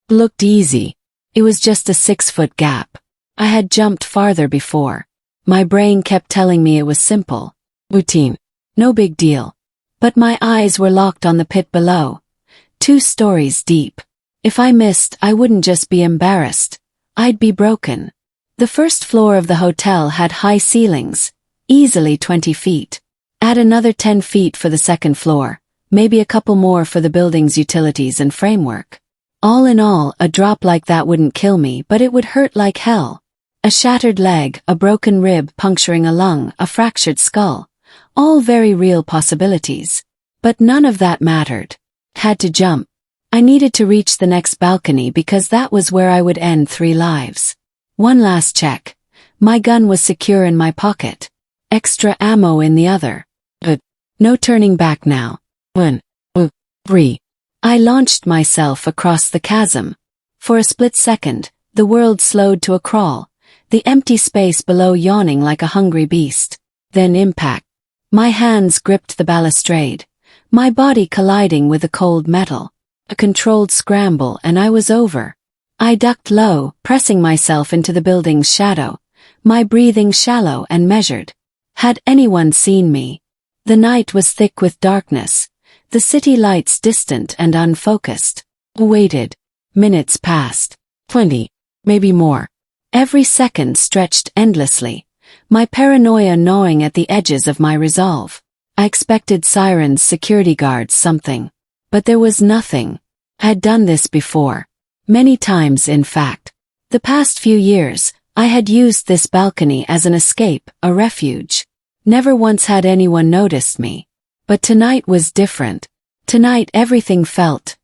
Looked easy. It was just a 6-foot gap. I had jumped farther before. My brain kept telling me it was simple. Routine. No big deal. But my eyes were locked on the pit below. 2 stories deep. If I missed, I wouldn't just be embarrassed. I'd be broken. The first floor of the hotel had high ceilings, easily 20 feet. Add another 10 feet for the second floor, maybe a couple more for the building's utilities and framework. All in all, a drop like that wouldn't kill me, but it would hurt like hell. A shattered leg, a broken rib puncturing a lung, a fractured skull. All very real possibilities. But none of that mattered. Had to jump. I needed to reach the next balcony because that was where I would end 3 lives. One last check. My gun was secure in my pocket. Extra ammo in the other. But no turning back now. 1, 2, 3. I launched myself across the chasm. For a split second, the world slowed to a crawl, the empty space below yawning like a hungry beast. Then impact. My hands gripped the balustrade, my body colliding with the cold metal. A controlled scramble and I was over. I ducked low, pressing myself into the building's shadow, my breathing shallow and measured. Had anyone seen me? The night was thick with darkness, the city lights distant and unfocused. Waited. Minutes passed. 20. Maybe more. Every second stretched endlessly, my paranoia gnawing at the edges of my resolve. I expected sirens, security guards, something. But there was nothing. I had done this before. Many times, in fact. The past few years, I had used this balcony as an escape, a refuge. Never once had anyone noticed me. But tonight was different. Tonight everything felt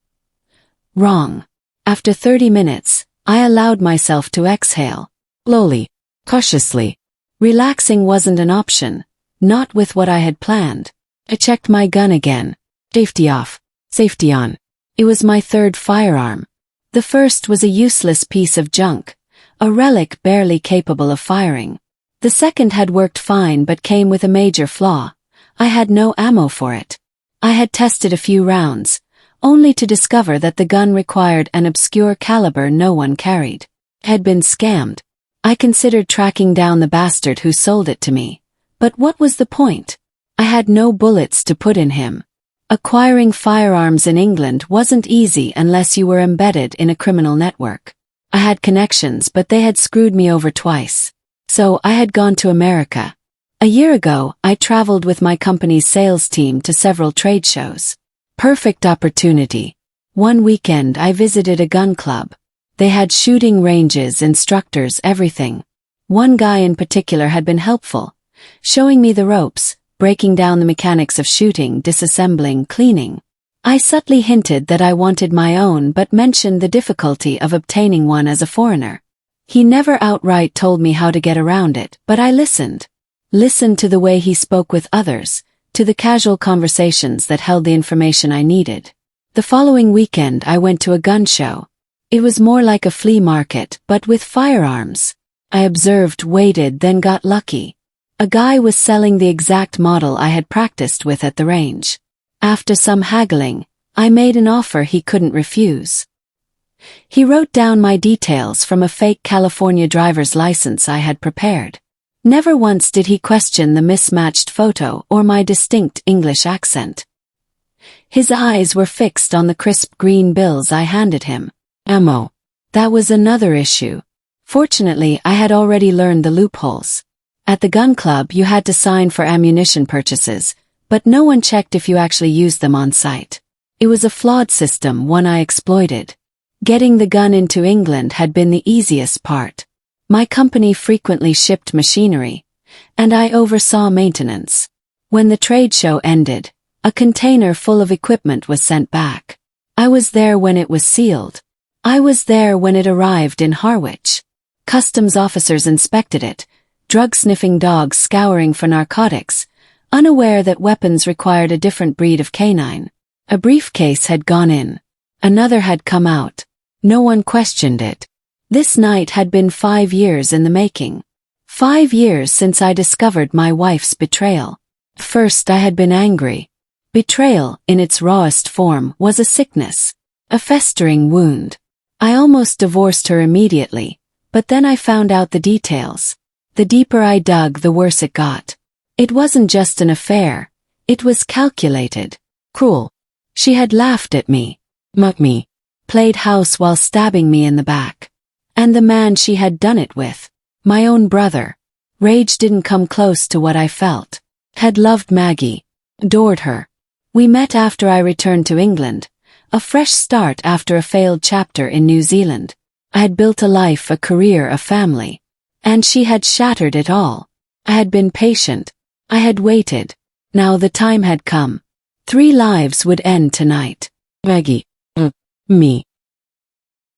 wrong. After 30 minutes, I allowed myself to exhale. Slowly, cautiously. Relaxing wasn't an option. Not with what I had planned. I checked my gun again. Safety off. Safety on. It was my 3rd firearm. The first was a useless piece of junk, a relic barely capable of firing. The second had worked fine but came with a major flaw. I had no ammo for it. I had tested a few rounds, only to discover that the gun required an obscure caliber no one carried. I had been scammed. I considered tracking down the bastard who sold it to me. But what was the point? I had no bullets to put in him. Acquiring firearms in England wasn't easy unless you were embedded in a criminal network. I had connections, but they had screwed me over twice. So I had gone to America. A year ago, I traveled with my company's sales team to several trade shows. Perfect opportunity. One weekend I visited a gun club. They had shooting ranges, instructors, everything. One guy in particular had been helpful, showing me the ropes, breaking down the mechanics of shooting, disassembling, cleaning. I subtly hinted that I wanted my own but mentioned the difficulty of obtaining one as a foreigner. He never outright told me how to get around it, but I listened. Listened to the way he spoke with others, to the casual conversations that held the information I needed. The following weekend I went to a gun show. It was more like a flea market, but with firearms. I observed, waited, then got lucky. A guy was selling the exact model I had practiced with at the range. After some haggling, I made an offer he couldn't refuse. He wrote down my details from a fake California driver's license I had prepared. Never once did he question the mismatched photo or my distinct English accent. His eyes were fixed on the crisp green bills I handed him. Ammo. That was another issue. Fortunately, I had already learned the loopholes. At the gun club you had to sign for ammunition purchases, but no one checked if you actually used them on site. It was a flawed system, one I exploited. Getting the gun into England had been the easiest part. My company frequently shipped machinery, and I oversaw maintenance. When the trade show ended, a container full of equipment was sent back. I was there when it was sealed. I was there when it arrived in Harwich. Customs officers inspected it, drug-sniffing dogs scouring for narcotics, unaware that weapons required a different breed of canine. A briefcase had gone in. Another had come out. No one questioned it. This night had been 5 years in the making. 5 years since I discovered my wife's betrayal. First I had been angry. Betrayal, in its rawest form, was a sickness. A festering wound. I almost divorced her immediately, but then I found out the details. The deeper I dug, the worse it got. It wasn't just an affair. It was calculated. Cruel. She had laughed at me, mocked me, played house while stabbing me in the back. And the man she had done it with, my own brother. Rage didn't come close to what I felt. Had loved Maggie, adored her. We met after I returned to England, a fresh start after a failed chapter in New Zealand. I had built a life, a career, a family. And she had shattered it all. I had been patient. I had waited. Now the time had come. 3 lives would end tonight. Maggie. Me.